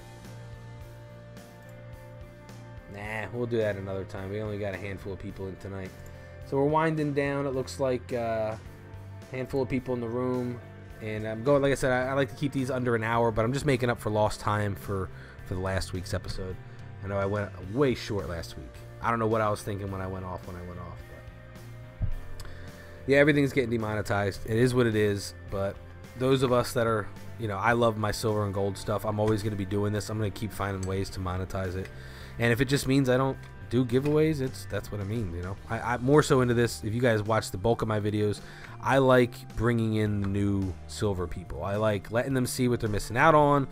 Nah, we'll do that another time. We only got a handful of people in tonight. So we're winding down. It looks like handful of people in the room, and I'm going, like I said, I like to keep these under an hour, but I'm just making up for lost time for the last week's episode. I know I went way short last week. I don't know what I was thinking when I went off, but yeah, everything's getting demonetized. It is what it is, but those of us that are, you know, I love my silver and gold stuff. I'm always going to be doing this. I'm going to keep finding ways to monetize it, and if it just means I don't do giveaways, that's what I mean. You know, I'm more so into this. If you guys watch the bulk of my videos, I like bringing in the new silver people. I like letting them see what they're missing out on,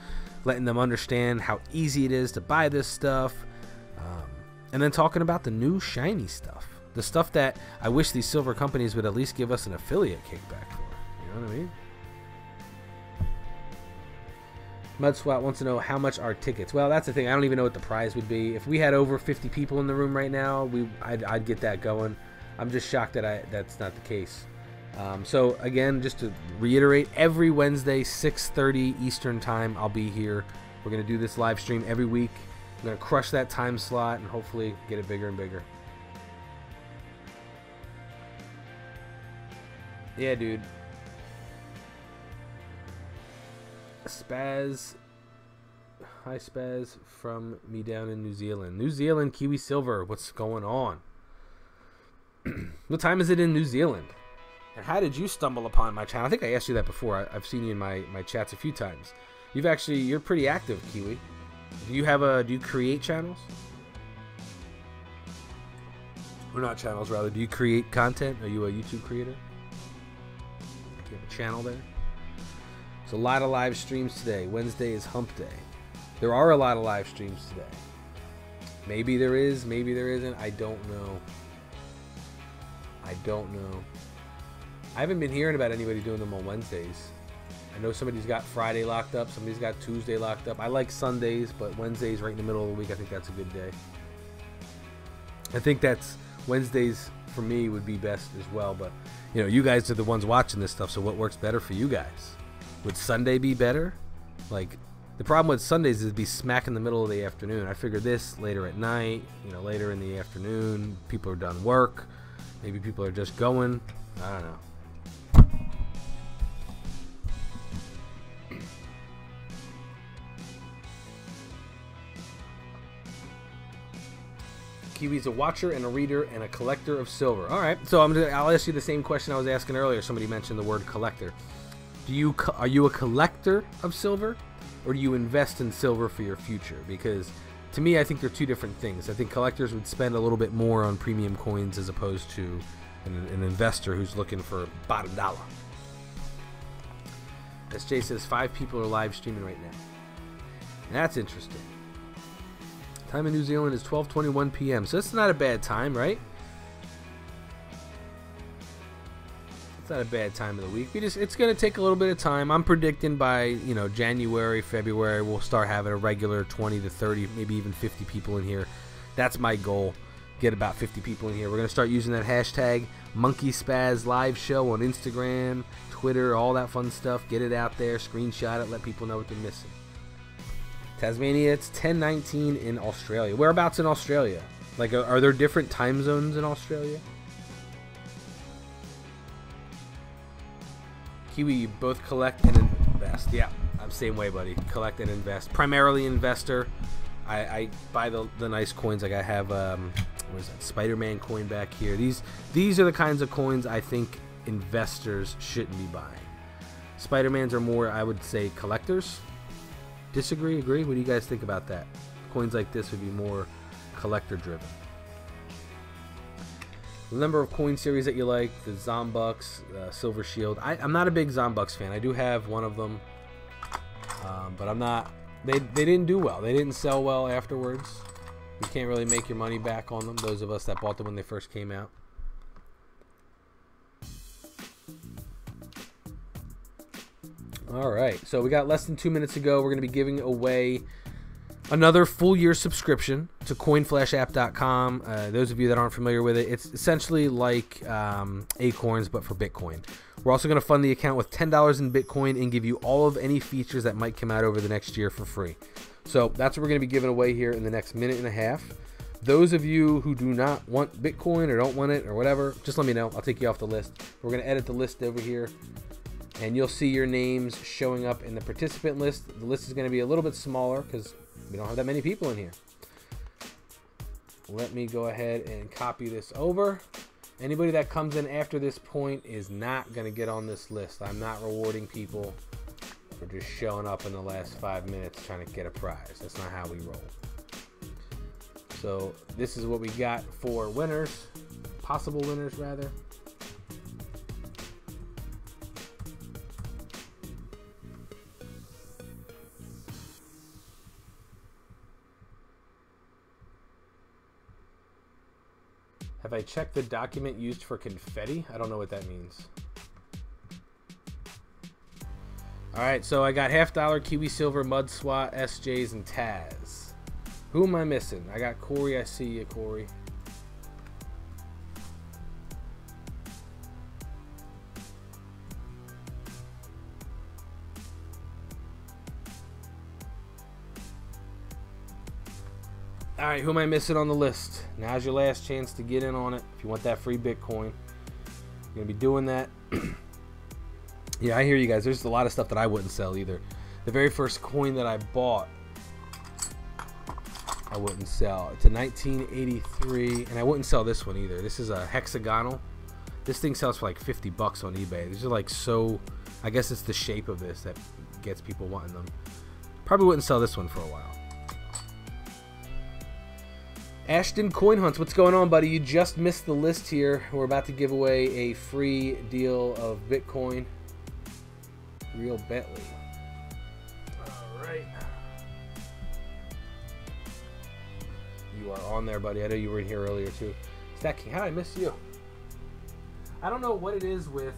letting them understand how easy it is to buy this stuff, and then talking about the new shiny stuff, the stuff that I wish these silver companies would at least give us an affiliate kickback for. You know what I mean? MudSwat wants to know how much are tickets. Well, that's the thing. I don't even know what the prize would be. If we had over 50 people in the room right now, I'd get that going. I'm just shocked that that's not the case. So again, just to reiterate, every Wednesday, 6:30 Eastern time, I'll be here. We're gonna do this live stream every week. I'm gonna crush that time slot and hopefully get it bigger and bigger. Yeah, dude. Spaz. Hi, Spaz, from me down in New Zealand. New Zealand, Kiwi Silver, what's going on? What time is it in New Zealand? And how did you stumble upon my channel? I think I asked you that before. I've seen you in my chats a few times. You're pretty active, Kiwi. Do you create channels? Or not channels, rather. Do you create content? Are you a YouTube creator? Do you have a channel there? There's a lot of live streams today. Wednesday is hump day. There are a lot of live streams today. Maybe there is, maybe there isn't. I don't know. I don't know. I haven't been hearing about anybody doing them on Wednesdays. I know somebody's got Friday locked up. Somebody's got Tuesday locked up. I like Sundays, but Wednesdays right in the middle of the week, I think that's a good day. I think that's Wednesdays for me would be best as well. But, you know, you guys are the ones watching this stuff, so what works better for you guys? Would Sunday be better? Like, the problem with Sundays is it'd be smack in the middle of the afternoon. I figure this later at night, you know, later in the afternoon, people are done work. Maybe people are just going. I don't know. Kiwi's a watcher and a reader and a collector of silver. All right, so I'll ask you the same question I was asking earlier. Somebody mentioned the word collector. Are you a collector of silver, or do you invest in silver for your future? Because to me, I think they're two different things. I think collectors would spend a little bit more on premium coins as opposed to an investor who's looking for bottom dollar. As Jay says, 5 people are live streaming right now. And that's interesting. Time in New Zealand is 12:21 p.m. So that's not a bad time, right? It's not a bad time of the week. It's going to take a little bit of time. I'm predicting by, you know, January, February, we'll start having a regular 20 to 30, maybe even 50 people in here. That's my goal. Get about 50 people in here. We're going to start using that hashtag MunkeySpaz live show on Instagram, Twitter, all that fun stuff. Get it out there, screenshot it, let people know what they're missing. Tasmania, it's 10:19 in Australia. Whereabouts in Australia? Like, are there different time zones in Australia? Kiwi, you both collect and invest. Yeah, I'm the same way, buddy. Collect and invest. Primarily investor. I buy the nice coins. Like I have, what is that? Spider-Man coin back here. These are the kinds of coins I think investors shouldn't be buying. Spider-Mans are more, I would say, collectors. Disagree? Agree? What do you guys think about that? Coins like this would be more collector driven. The number of coin series that you like, the Zombucks, Silver Shield. I'm not a big Zombucks fan. I do have one of them, but I'm not. They didn't do well. They didn't sell well afterwards. You can't really make your money back on them. Those of us that bought them when they first came out. All right, so we got less than 2 minutes to go. We're going to be giving away another full year subscription to coinflashapp.com. Those of you that aren't familiar with it, it's essentially like Acorns, but for Bitcoin. We're also going to fund the account with $10 in Bitcoin and give you all of any features that might come out over the next year for free. So that's what we're going to be giving away here in the next minute and a half. Those of you who do not want Bitcoin or don't want it or whatever, just let me know. I'll take you off the list. We're going to edit the list over here, and you'll see your names showing up in the participant list. The list is going to be a little bit smaller because we don't have that many people in here. Let me go ahead and copy this over. Anybody that comes in after this point is not going to get on this list. I'm not rewarding people for just showing up in the last 5 minutes trying to get a prize. That's not how we roll. So this is what we got for winners, possible winners rather. Have I checked the document used for confetti? I don't know what that means. Alright, so I got $half, Kiwi Silver, Mud Swat, SJs, and Taz. Who am I missing? I got Corey. I see you, Corey. Alright, who am I missing on the list? Now's your last chance to get in on it. If you want that free Bitcoin, you're going to be doing that. Yeah, I hear you guys. There's a lot of stuff that I wouldn't sell either. The very first coin that I bought, I wouldn't sell. It's a 1983, and I wouldn't sell this one either. This is a hexagonal. This thing sells for like 50 bucks on eBay. These are like so, I guess it's the shape of this that gets people wanting them. Probably wouldn't sell this one for a while. Ashton Coin Hunts, what's going on, buddy? You just missed the list here. We're about to give away a free deal of Bitcoin. Real Bentley. Alright. You are on there, buddy. I know you were in here earlier, too. Stacking, how did I miss you? I don't know what it is with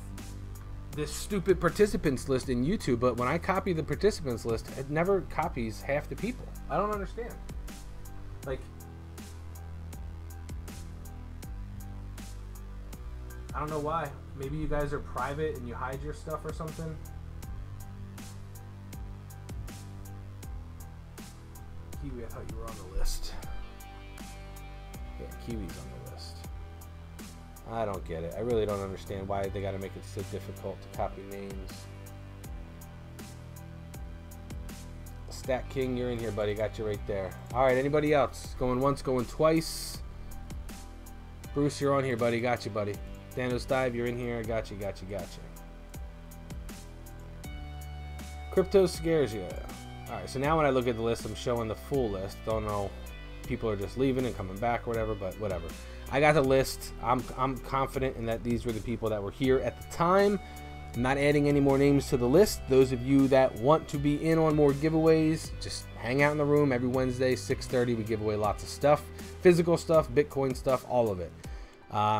this stupid participants list in YouTube, but when I copy the participants list, it never copies half the people. I don't understand. Like, I don't know why. Maybe you guys are private and you hide your stuff or something. Kiwi, I thought you were on the list. Yeah, Kiwi's on the list. I don't get it. I really don't understand why they gotta make it so difficult to copy names. Stat King, you're in here, buddy. Got you right there. Alright, anybody else? Going once, going twice. Bruce, you're on here, buddy. Got you, buddy. Danos Dive, you're in here. Got you, got you, got you. Crypto scares you. Alright, so now when I look at the list, I'm showing the full list. Don't know, people are just leaving and coming back or whatever, but whatever. I got the list. I'm confident in that these were the people that were here at the time. I'm not adding any more names to the list. Those of you that want to be in on more giveaways, just hang out in the room every Wednesday, 6:30. We give away lots of stuff, physical stuff, Bitcoin stuff, all of it.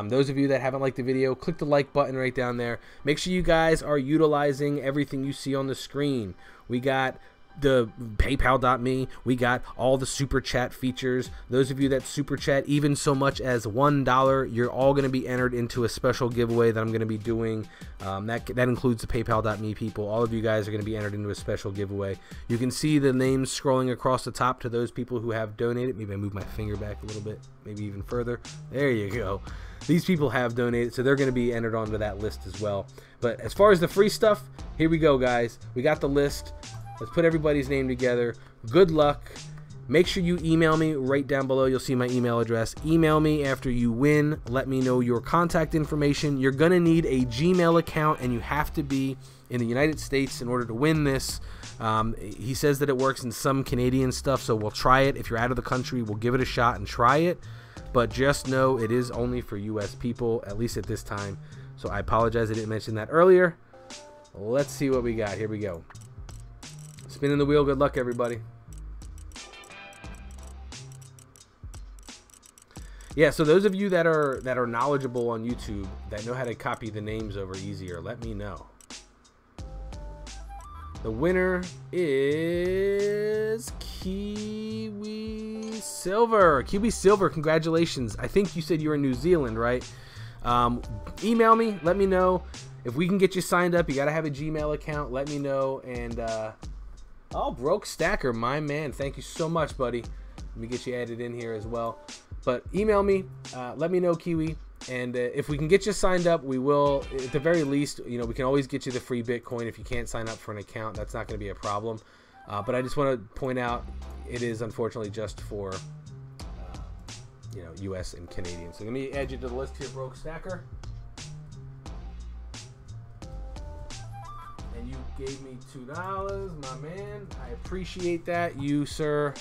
Those of you that haven't liked the video, click the like button right down there. Make sure you guys are utilizing everything you see on the screen. We got the paypal.me, we got all the super chat features. Those of you that super chat even so much as $1, you're all going to be entered into a special giveaway that I'm going to be doing. That includes the paypal.me people. All of you guys are going to be entered into a special giveaway. You can see the names scrolling across the top to those people who have donated. Maybe I move my finger back a little bit, maybe even further. There you go. These people have donated, so they're going to be entered onto that list as well. But as far as the free stuff, here we go, guys. We got the list. Let's put everybody's name together. Good luck. Make sure you email me right down below. You'll see my email address. Email me after you win. Let me know your contact information. You're going to need a Gmail account, and you have to be in the United States in order to win this. He says that it works in some Canadian stuff, so we'll try it. If you're out of the country, we'll give it a shot and try it. But just know it is only for U.S. people, at least at this time. So I apologize I didn't mention that earlier. Let's see what we got. Here we go. Spinning the wheel. Good luck, everybody. Yeah, so those of you that are knowledgeable on YouTube, that know how to copy the names over easier, let me know. The winner is Kiwi Silver. Kiwi Silver, congratulations. I think you said you were in New Zealand, right? Email me. Let me know. If we can get you signed up, you got to have a Gmail account. Let me know. And, oh, Broke Stacker, my man. Thank you so much, buddy. Let me get you added in here as well. But email me. Let me know, Kiwi. And if we can get you signed up, we will. At the very least, you know, we can always get you the free Bitcoin. If you can't sign up for an account, that's not going to be a problem. But I just want to point out, it is unfortunately just for, you know, U.S. and Canadian. So let me add you to the list here, Broke Stacker. And you gave me $2, my man. I appreciate that. You, sir,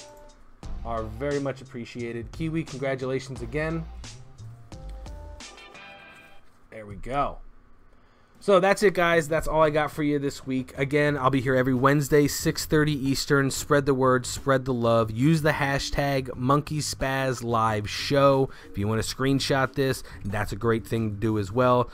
are very much appreciated. Kiwi, congratulations again. There we go. So that's it, guys. That's all I got for you this week. Again, I'll be here every Wednesday, 6:30 Eastern. Spread the word, spread the love. Use the hashtag MunkeySpaz Live Show. If you want to screenshot this, that's a great thing to do as well.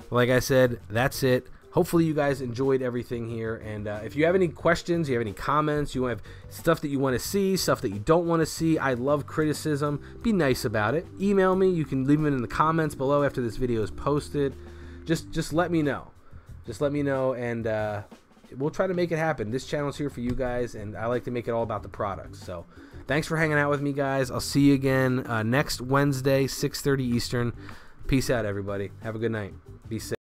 Like I said, that's it. hopefully you guys enjoyed everything here. And if you have any questions, you have any comments, you have stuff that you want to see, stuff that you don't want to see, I love criticism. Be nice about it. Email me. You can leave them in the comments below after this video is posted. Just let me know. Just let me know, and we'll try to make it happen. This channel's here for you guys, and I like to make it all about the products. So thanks for hanging out with me, guys. I'll see you again next Wednesday, 6:30 Eastern. Peace out, everybody. Have a good night. Be safe.